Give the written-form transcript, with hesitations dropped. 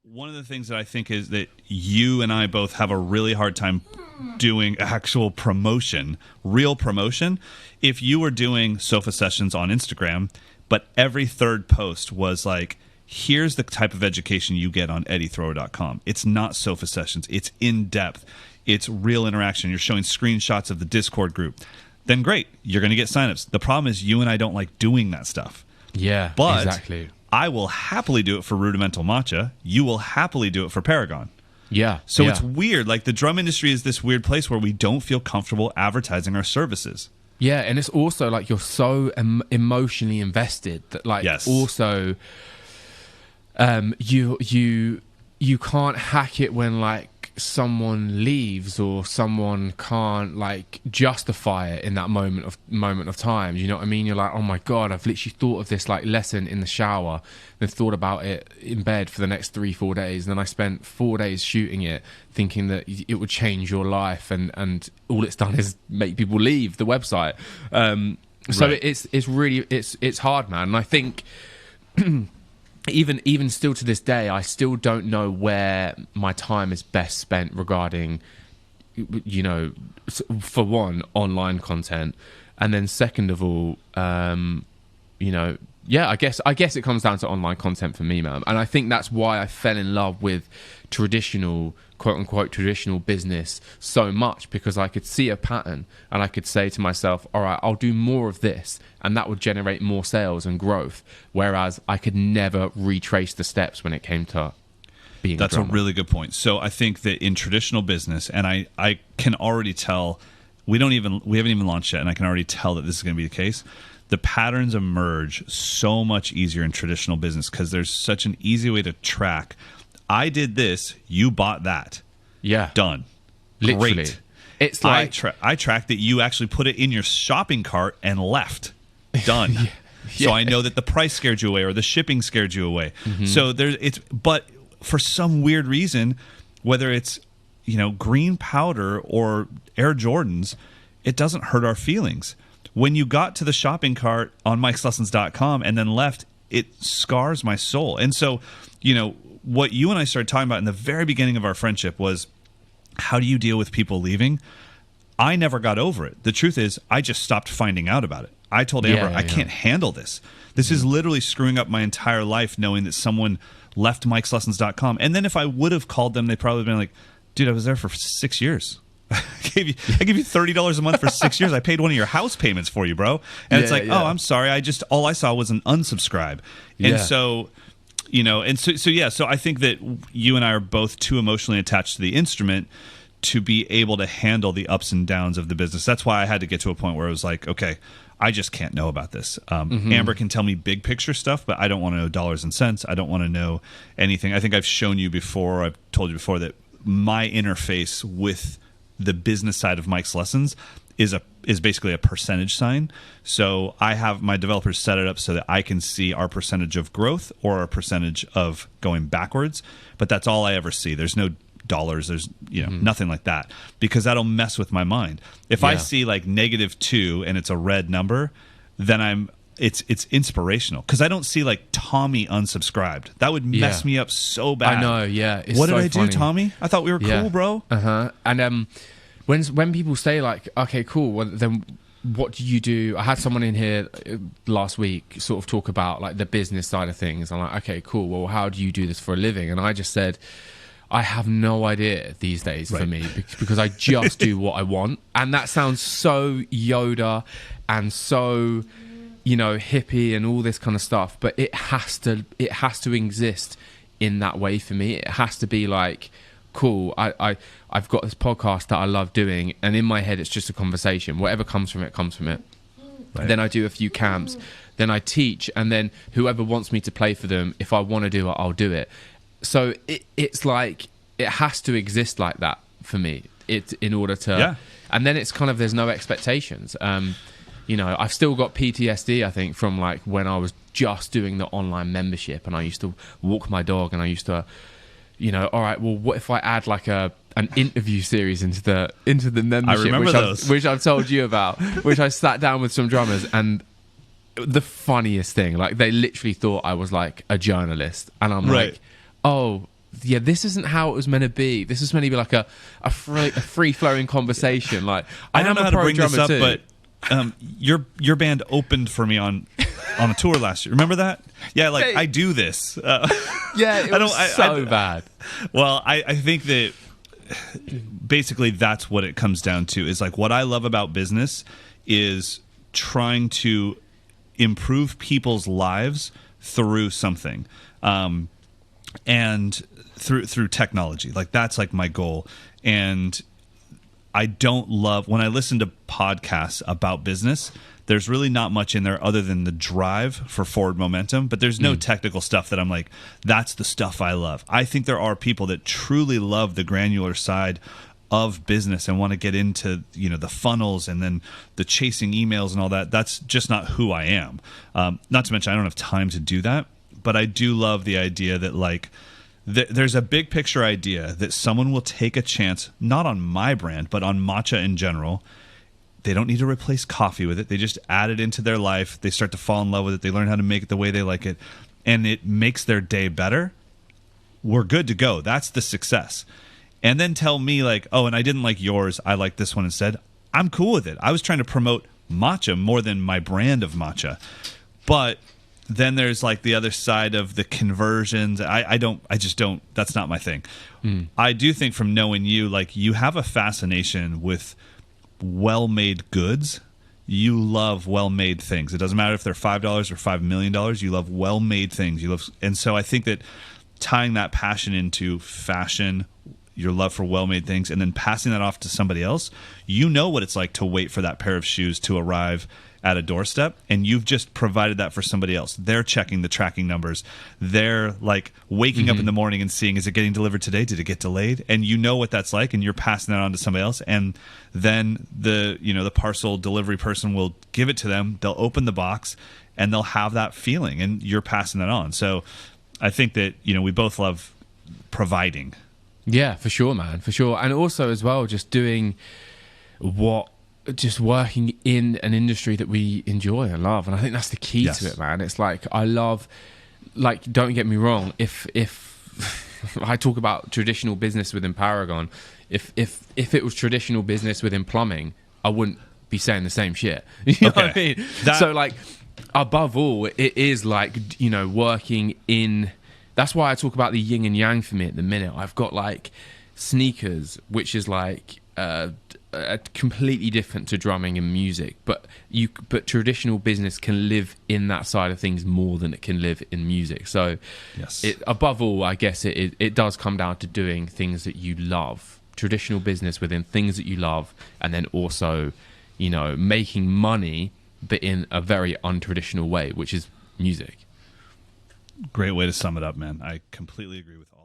One of the things that I think is that you and I both have a really hard time doing actual promotion, real promotion. If you were doing sofa sessions on Instagram, but every third post was like, here's the type of education you get on eddythrower.com. It's not sofa sessions. It's in-depth. It's real interaction. You're showing screenshots of the Discord group. Then great. You're going to get signups. The problem is you and I don't like doing that stuff. Yeah, but exactly. I will happily do it for Rudimental Matcha. You will happily do it for Paragon. Yeah. So it's weird. Like the drum industry is this weird place where we don't feel comfortable advertising our services. Yeah, and it's also like you're so emotionally invested that like also you can't hack it when like someone leaves or someone can't like justify it in that moment of time. You know what I mean? You're like, oh my god, I've literally thought of this like lesson in the shower, then thought about it in bed for the next 3-4 days, and then I spent 4 days shooting it thinking that it would change your life, and all it's done is make people leave the website. So Right. it's really it's hard, man. And I think even still to this day, I still don't know where my time is best spent regarding, you know, for one, online content, and then second of all, you know, yeah, I guess it comes down to online content for me, man. And I think that's why I fell in love with traditional, quote unquote, traditional business so much, because I could see a pattern and I could say to myself, all right, I'll do more of this, and that would generate more sales and growth. Whereas I could never retrace the steps when it came to being That's a drummer. a really good point. So I think that in traditional business, and I can already tell, we haven't even launched yet, and I can already tell that this is going to be the case. The patterns emerge so much easier in traditional business because there's such an easy way to track. I did this, you bought that. Yeah. Done. Literally. Great. It's like I tracked that you actually put it in your shopping cart and left. Done. So I know that the price scared you away or the shipping scared you away. Mm-hmm. So but for some weird reason, whether it's, you know, green powder or Air Jordans, it doesn't hurt our feelings. When you got to the shopping cart on Mike'sLessons.com and then left, it scars my soul. And so, you know, what you and I started talking about in the very beginning of our friendship was, how do you deal with people leaving? I never got over it. The truth is, I just stopped finding out about it. I told Amber, I can't handle this. This is literally screwing up my entire life, knowing that someone left Mike'sLessons.com. And then if I would have called them, they'd probably been like, dude, I was there for 6 years. I gave you $30 a month for 6 years. I paid one of your house payments for you, bro. And it's like, oh, I'm sorry. All I saw was an unsubscribe. And so, you know, and so I think that you and I are both too emotionally attached to the instrument to be able to handle the ups and downs of the business. That's why I had to get to a point where it was like, okay, I just can't know about this. Amber can tell me big picture stuff, but I don't want to know dollars and cents. I don't want to know anything. I think I've shown you before, I've told you before, that my interface with the business side of Mike's Lessons is basically a percentage sign. So I have my developers set it up so that I can see our percentage of growth or our percentage of going backwards. But that's all I ever see. There's no dollars. There's nothing like that, because that'll mess with my mind. If I see like -2 and it's a red number, then it's inspirational, because I don't see like Tommy unsubscribed. That would mess me up so bad. I know, yeah. It's what did so I funny. do, Tommy? I thought we were cool, bro. And when people say like, okay, cool, well, then what do you do? I had someone in here last week sort of talk about like the business side of things. I'm like, okay, cool. Well, how do you do this for a living? And I just said, I have no idea these days for me, because I just do what I want. And that sounds so Yoda and so, you know, hippie and all this kind of stuff, but it has to exist in that way for me. It has to be like, cool, I've got this podcast that I love doing, and in my head it's just a conversation. Whatever comes from it comes from it. Then I do a few camps, then I teach, and then whoever wants me to play for them, if I want to do it, I'll do it. So it's like, it has to exist like that for me. In order to, and then it's kind of, there's no expectations. You know, I've still got PTSD, I think, from like when I was just doing the online membership, and I used to walk my dog, and I used to, you know, all right, well, what if I add like an interview series into the membership? I remember those. Which I've told you about, which I sat down with some drummers, and the funniest thing, like they literally thought I was like a journalist, and I'm like, oh, yeah, this isn't how it was meant to be. This is meant to be like a free flowing conversation. Like I don't know how to bring this up, too. but your band opened for me on a tour last year. Remember that? Yeah, like Hey. I do this. Yeah, it was so bad. Well, I think that basically that's what it comes down to, is like what I love about business is trying to improve people's lives through something, and through technology. Like that's like my goal. And I don't love when I listen to podcasts about business. There's really not much in there other than the drive for forward momentum, but there's no technical stuff that I'm like, that's the stuff I love. I think there are people that truly love the granular side of business and want to get into, you know, the funnels and then the chasing emails and all that. That's just not who I am. Not to mention I don't have time to do that, but I do love the idea that like there's a big picture idea that someone will take a chance, not on my brand, but on matcha in general. They don't need to replace coffee with it. They just add it into their life. They start to fall in love with it. They learn how to make it the way they like it, and it makes their day better. We're good to go. That's the success. And then tell me like, oh, and I didn't like yours. I like this one instead. I'm cool with it. I was trying to promote matcha more than my brand of matcha. But then there's like the other side of the conversions. I just don't, that's not my thing. I do think from knowing you, like you have a fascination with well-made goods. You love well-made things. It doesn't matter if they're $5 or $5 million. You love well-made things. And so I think that tying that passion into fashion, your love for well-made things, and then passing that off to somebody else, you know what it's like to wait for that pair of shoes to arrive at a doorstep, and you've just provided that for somebody else. They're checking the tracking numbers. They're like waking up in the morning and seeing, is it getting delivered today? Did it get delayed? And you know what that's like, and you're passing that on to somebody else. And then the parcel delivery person will give it to them. They'll open the box and they'll have that feeling, and you're passing that on. So I think that, we both love providing. Yeah, for sure, man, for sure. And also as well, just working in an industry that we enjoy and love. And I think that's the key to it, man. It's like, I love, like, don't get me wrong, if I talk about traditional business within Paragon, if it was traditional business within plumbing, I wouldn't be saying the same shit. You know what I mean? So like, above all, it is like, working in, that's why I talk about the yin and yang for me at the minute. I've got like sneakers, which is like completely different to drumming and music, but traditional business can live in that side of things more than it can live in music. So above all, I guess it does come down to doing things that you love, traditional business within things that you love, and then also making money but in a very untraditional way, which is music. Great way to sum it up, man. I completely agree with all